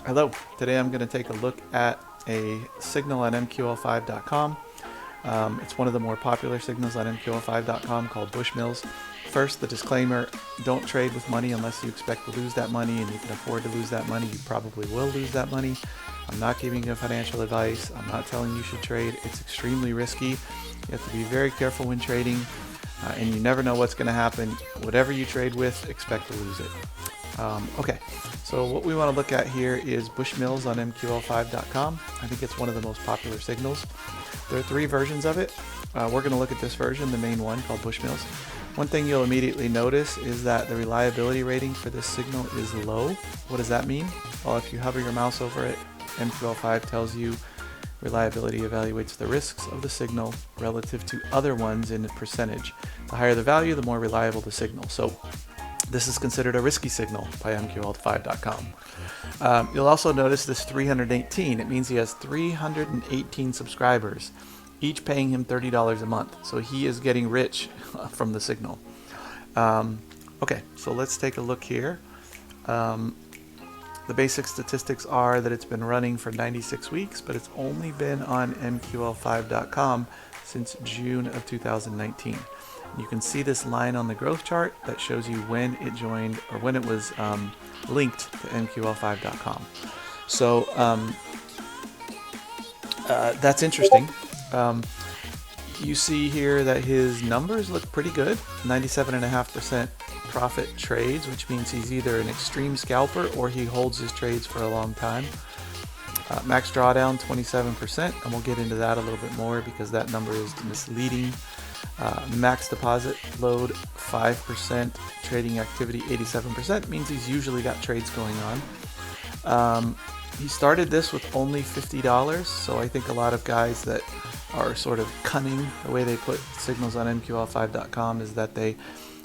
Hello, today I'm going to take a look at a signal on MQL5.com. It's one of the more popular signals on MQL5.com called Bushmills. First, the disclaimer, don't trade with money unless you expect to lose that money and you can afford to lose that money. You probably will lose that money. I'm not giving you financial advice. I'm not telling you should trade. It's extremely risky. You have to be very careful when trading, and you never know what's going to happen. Whatever you trade with, expect to lose it. Okay, so what we want to look at here is Bushmills on MQL5.com. I think it's one of the most popular signals. There are 3 versions of it. We're going to look at this version, the main one called Bushmills. One thing you'll immediately notice is that the reliability rating for this signal is low. What does that mean? Well, if you hover your mouse over it, MQL5 tells you reliability evaluates the risks of the signal relative to other ones in a percentage. The higher the value, the more reliable the signal. So this is considered a risky signal by MQL5.com. You'll also notice this 318. It means he has 318 subscribers, each paying him $30 a month. So he is getting rich from the signal. Okay, so let's take a look here. The basic statistics are that it's been running for 96 weeks, but it's only been on MQL5.com since June of 2019. You can see this line on the growth chart that shows you when it joined or when it was linked to MQL5.com. So that's interesting. You see here that his numbers look pretty good. 97.5% profit trades, which means he's either an extreme scalper or he holds his trades for a long time. Max drawdown 27%, and we'll get into that a little bit more because that number is misleading. Max deposit load 5%, trading activity 87%, means he's usually got trades going on. He started this with only $50, so I think a lot of guys that are sort of cunning, the way they put signals on MQL5.com is that they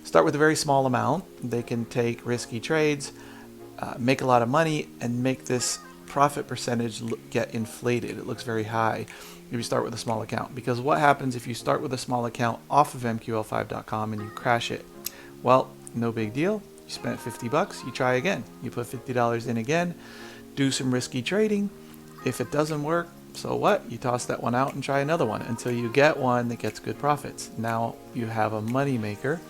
start with a very small amount. They can take risky trades, make a lot of money, and make this profit percentage get inflated. It looks very high if you start with a small account, because what happens if you start with a small account off of MQL5.com and you crash it? Well, no big deal. You spent 50 bucks, you try again. You put $50 in again, do some risky trading. If it doesn't work, so what? You toss that one out and try another one until you get one that gets good profits. Now you have a money maker.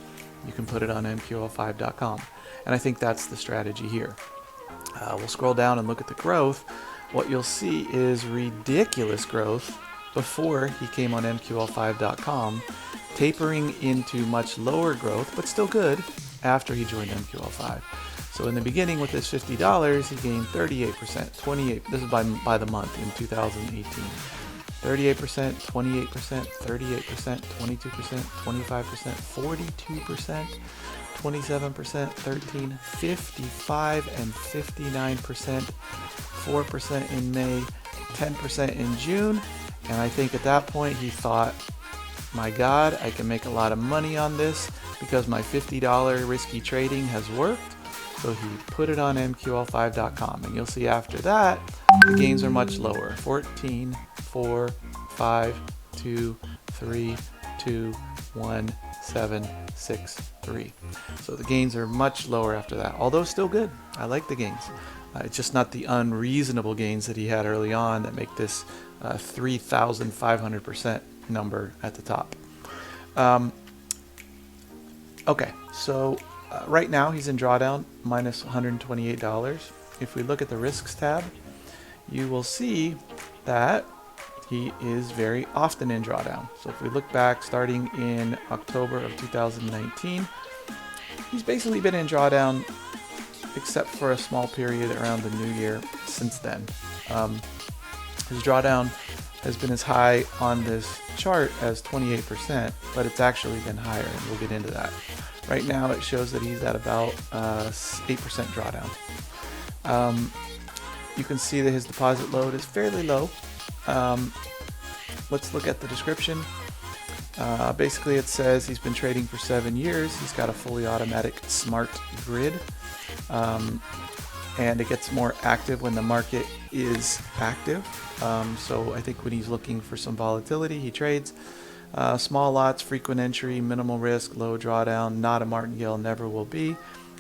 You can put it on MQL5.com. And I think that's the strategy here. We'll scroll down and look at the growth. What you'll see is ridiculous growth before he came on MQL5.com, tapering into much lower growth, but still good after he joined MQL5. So in the beginning with his $50, he gained 38%, 28, this is by the month in 2018. 38%, 28%, 38%, 22%, 25%, 42%, 27%, 13%, 55%, and 59%, 4% in May, 10% in June. And I think at that point he thought, my God, I can make a lot of money on this because my $50 risky trading has worked. So he put it on MQL5.com. And you'll see after that, the gains are much lower. 14, 4, 5, 2, 3, 2, 1, 7, 6, 3. So the gains are much lower after that, although still good. I like the gains. It's just not the unreasonable gains that he had early on that make this 3,500% number at the top. Okay, so right now he's in drawdown, minus $128. If we look at the risks tab, you will see that he is very often in drawdown. So if we look back starting in October of 2019, he's basically been in drawdown except for a small period around the new year since then. His drawdown has been as high on this chart as 28%, but it's actually been higher, and we'll get into that. Right now it shows that he's at about 8% drawdown. You can see that his deposit load is fairly low. Let's look at the description. Basically it says he's been trading for 7 years. He's got a fully automatic smart grid. And it gets more active when the market is active. So I think when he's looking for some volatility, he trades. Small lots, frequent entry, minimal risk, low drawdown, not a martingale, never will be.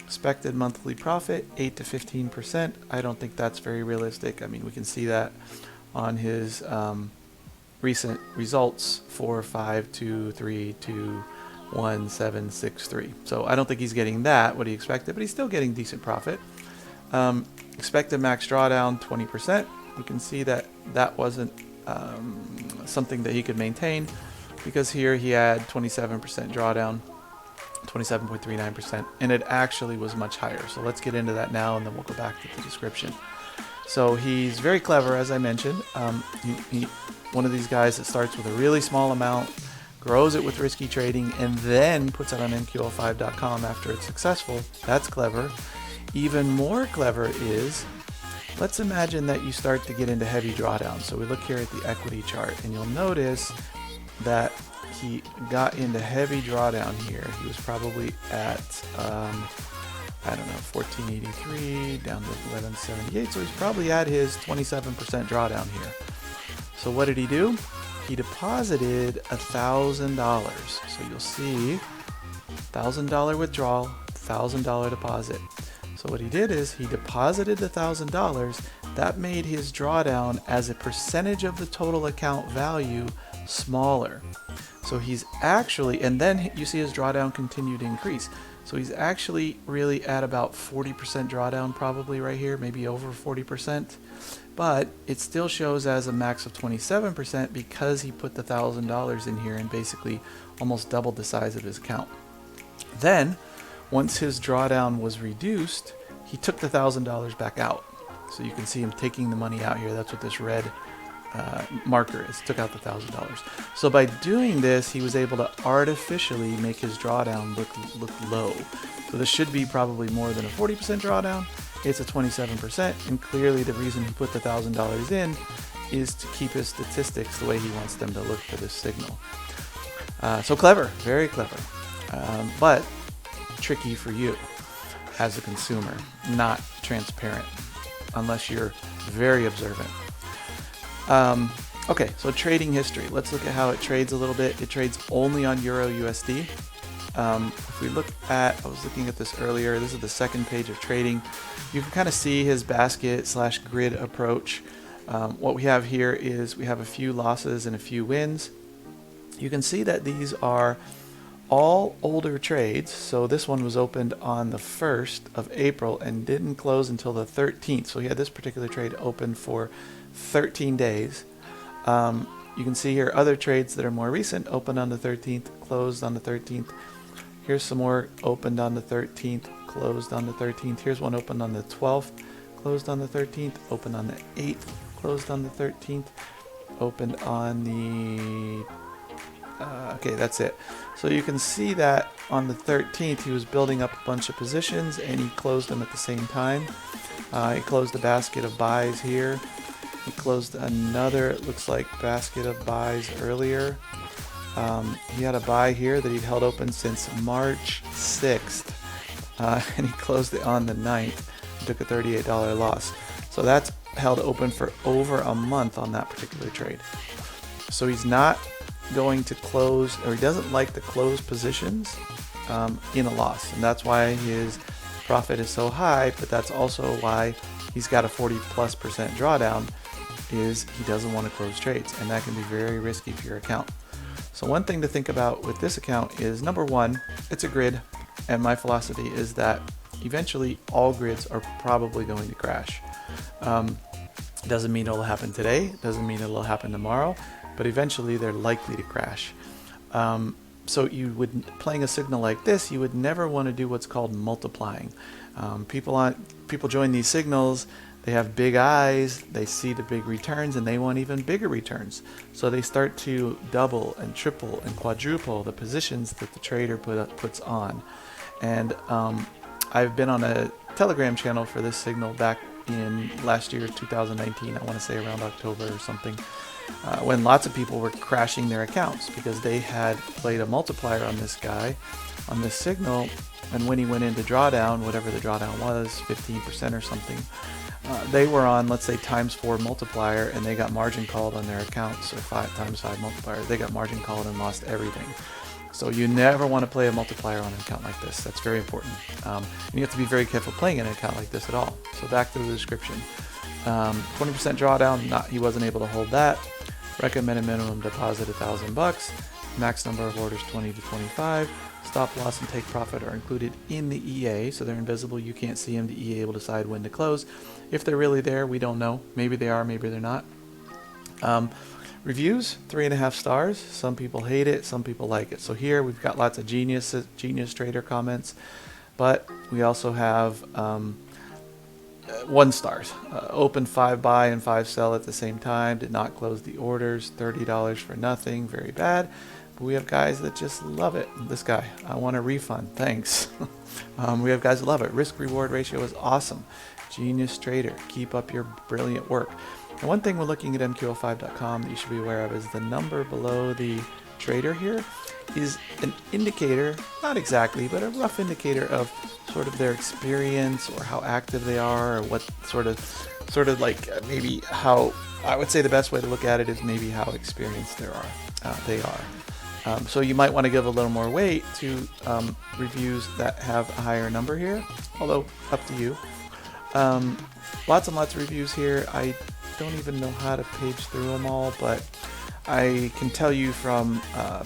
Expected monthly profit, 8 to 15%. I don't think that's very realistic. I mean, we can see that on his recent results, 4, 5, 2, 3, 2, 1, 7, 6, 3. So I don't think he's getting that, what he expected, but he's still getting decent profit. Expected max drawdown, 20%. You can see that that wasn't something that he could maintain, because here he had 27% drawdown, 27.39%, and it actually was much higher. So let's get into that now, and then we'll go back to the description. So he's very clever, as I mentioned. One of these guys that starts with a really small amount, grows it with risky trading, and then puts it on NQL5.com after it's successful. That's clever. Even more clever is, let's imagine that you start to get into heavy drawdown. So we look here at the equity chart, and you'll notice that he got into heavy drawdown here. He was probably at, I don't know, 1483 down to 1178. So he's probably at his 27% drawdown here. So what did he do? He deposited $1,000. So you'll see $1,000 withdrawal, $1,000 deposit. So what he did is he deposited the $1,000. That made his drawdown as a percentage of the total account value smaller. So he's actually, and then you see his drawdown continue to increase. So he's actually really at about 40% drawdown, probably right here, maybe over 40%. But it still shows as a max of 27% because he put the $1,000 in here and basically almost doubled the size of his account. Then, once his drawdown was reduced, he took the $1,000 back out. So you can see him taking the money out here. That's what this red marker is. Took out the $1,000. So by doing this, he was able to artificially make his drawdown look low. So this should be probably more than a 40% drawdown. It's a 27%, and clearly the reason he put the $1,000 in is to keep his statistics the way he wants them to look for this signal. So clever, very clever, but tricky for you as a consumer, not transparent unless you're very observant. Okay, so trading history. Let's look at how it trades a little bit. It trades only on Euro USD. If we look at, I was looking at this earlier, this is the second page of trading. You can kind of see his basket / grid approach. What we have here is we have a few losses and a few wins. You can see that these are all older trades. So this one was opened on the 1st of April and didn't close until the 13th. So he had this particular trade open for 13 days. You can see here other trades that are more recent, opened on the 13th, closed on the 13th. Here's some more opened on the 13th, closed on the 13th. Here's one opened on the 12th, closed on the 13th, opened on the 8th, closed on the 13th, opened on the... okay, that's it. So you can see that on the 13th he was building up a bunch of positions and he closed them at the same time. He closed a basket of buys here. He closed another, it looks like, basket of buys earlier. He had a buy here that he'd held open since March 6th, and he closed it on the 9th and took a $38 loss. So that's held open for over a month on that particular trade. So he's not going to close, or he doesn't like to close positions in a loss, and that's why his profit is so high, but that's also why he's got a 40+% drawdown, is he doesn't want to close trades, and that can be very risky for your account. So one thing to think about with this account is, number one, it's a grid, and my philosophy is that eventually all grids are probably going to crash. Doesn't mean it'll happen today, doesn't mean it'll happen tomorrow, but eventually they're likely to crash. So you would, playing a signal like this, you would never want to do what's called multiplying. People join these signals, they have big eyes, they see the big returns, and they want even bigger returns. So they start to double and triple and quadruple the positions that the trader puts on. And I've been on a Telegram channel for this signal back in last year, 2019, I want to say around October or something, when lots of people were crashing their accounts because they had played a multiplier on this guy, on this signal, and when he went into drawdown, whatever the drawdown was, 15% or something, they were on, let's say, ×4 multiplier, and they got margin called on their accounts, or 5 × 5 multiplier. They got margin called and lost everything. So you never want to play a multiplier on an account like this. That's very important. And you have to be very careful playing an account like this at all. So back to the description. 20% drawdown, he wasn't able to hold that. Recommended minimum deposit $1,000. Max number of orders 20 to 25. Stop loss and take profit are included in the EA, so they're invisible. You can't see them. The EA will decide when to close. If they're really there, we don't know. Maybe they are, maybe they're not. Reviews, 3.5 stars. Some people hate it, some people like it. So here we've got lots of genius trader comments, but we also have 1 stars. Opened 5 buy and 5 sell at the same time. Did not close the orders. $30 for nothing. Very bad. But we have guys that just love it. This guy, I want a refund. Thanks. We have guys that love it. Risk reward ratio is awesome. Genius trader. Keep up your brilliant work. And one thing when looking at MQ05.com that you should be aware of is the number below the trader here is an indicator, not exactly, but a rough indicator of sort of their experience or how active they are, or what sort of like maybe how, I would say the best way to look at it is maybe how experienced they are. So you might want to give a little more weight to reviews that have a higher number here, although up to you. Lots and lots of reviews here. I don't even know how to page through them all, but I can tell you from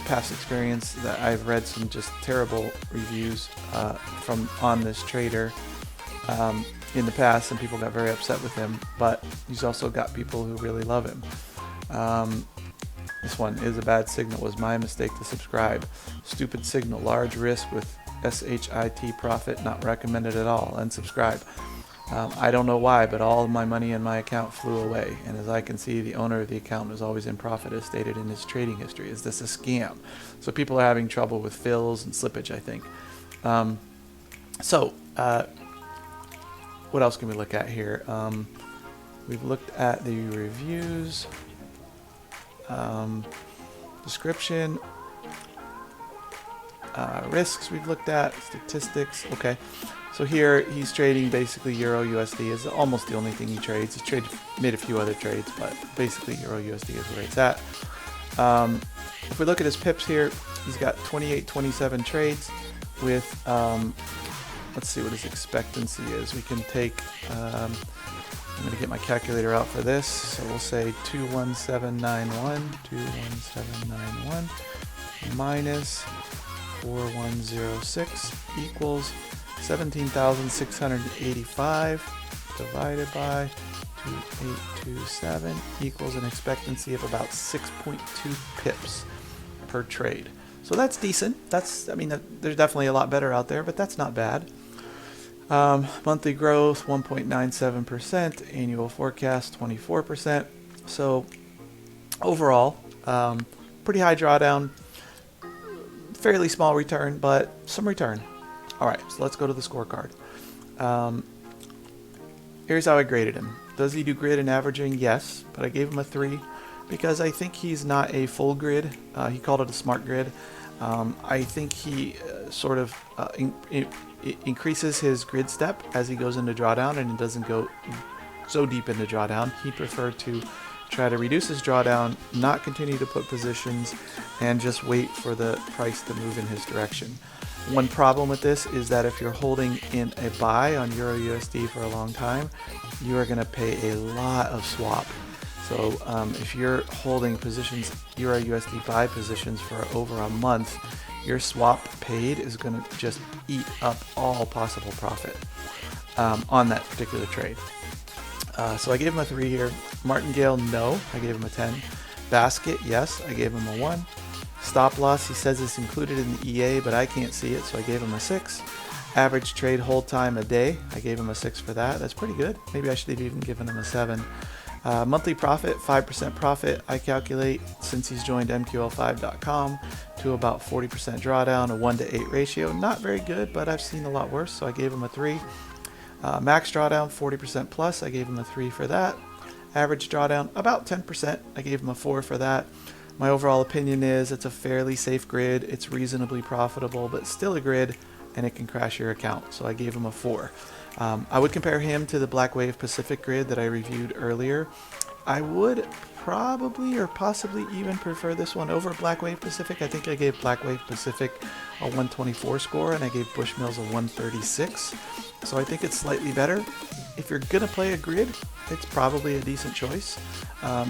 past experience that I've read some just terrible reviews on this trader in the past, and people got very upset with him, but he's also got people who really love him. This one is a bad signal. Was my mistake to subscribe. Stupid signal. Large risk with SHIT profit. Not recommended at all. Unsubscribe. I don't know why, but all of my money in my account flew away. And as I can see, the owner of the account is always in profit as stated in his trading history. Is this a scam? So people are having trouble with fills and slippage, I think. What else can we look at here? We've looked at the reviews. Description, risks we've looked at, statistics. Okay, so here he's trading basically Euro USD is almost the only thing he trades. He's made a few other trades, but basically Euro USD is where it's at. If we look at his pips here, he's got 27 trades with let's see what his expectancy is. We can take I'm going to get my calculator out for this, so we'll say 21791 minus 4106 equals 17,685 divided by 2827 equals an expectancy of about 6.2 pips per trade. So that's decent. I mean, there's definitely a lot better out there, but that's not bad. Monthly growth 1.97%, annual forecast 24%. So overall, pretty high drawdown, fairly small return, but some return. All right, so let's go to the scorecard. Here's how I graded him. Does he do grid and averaging? Yes, but I gave him a 3 because I think he's not a full grid. He called it a smart grid. I think he sort of increases his grid step as he goes into drawdown, and it doesn't go so deep into drawdown. He preferred to try to reduce his drawdown, not continue to put positions, and just wait for the price to move in his direction. One problem with this is that if you're holding in a buy on Euro USD for a long time, you are going to pay a lot of swap. So if you're holding positions, Euro USD buy positions for over a month, your swap paid is going to just eat up all possible profit on that particular trade. So I gave him a 3 here. Martingale, no. I gave him a 10. Basket, yes. I gave him a 1. Stop loss, he says it's included in the EA, but I can't see it, so I gave him a 6. Average trade hold time a day, I gave him a 6 for that. That's pretty good. Maybe I should have even given him a 7. Monthly profit, 5% profit, I calculate, since he's joined MQL5.com, to about 40% drawdown, a 1-to-8 ratio. Not very good, but I've seen a lot worse, so I gave him a 3. Max drawdown, 40% plus, I gave him a 3 for that. Average drawdown, about 10%, I gave him a 4 for that. My overall opinion is it's a fairly safe grid, it's reasonably profitable, but still a grid, and it can crash your account, so I gave him a 4. I would compare him to the Black Wave Pacific grid that I reviewed earlier. I would probably or possibly even prefer this one over Black Wave Pacific. I think I gave Black Wave Pacific a 124 score and I gave Bushmills a 136. So I think it's slightly better. If you're gonna play a grid, it's probably a decent choice,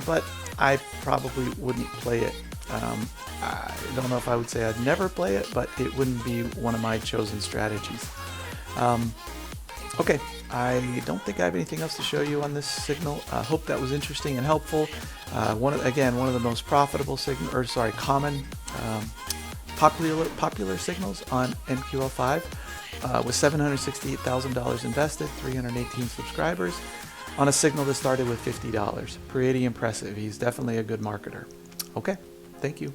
but I probably wouldn't play it. I don't know if I would say I'd never play it, but it wouldn't be one of my chosen strategies. Okay, I don't think I have anything else to show you on this signal. I hope that was interesting and helpful. One of the most profitable common popular signals on MQL5 with $768,000 invested, 318 subscribers on a signal that started with $50. Pretty impressive. He's definitely a good marketer. Okay, thank you.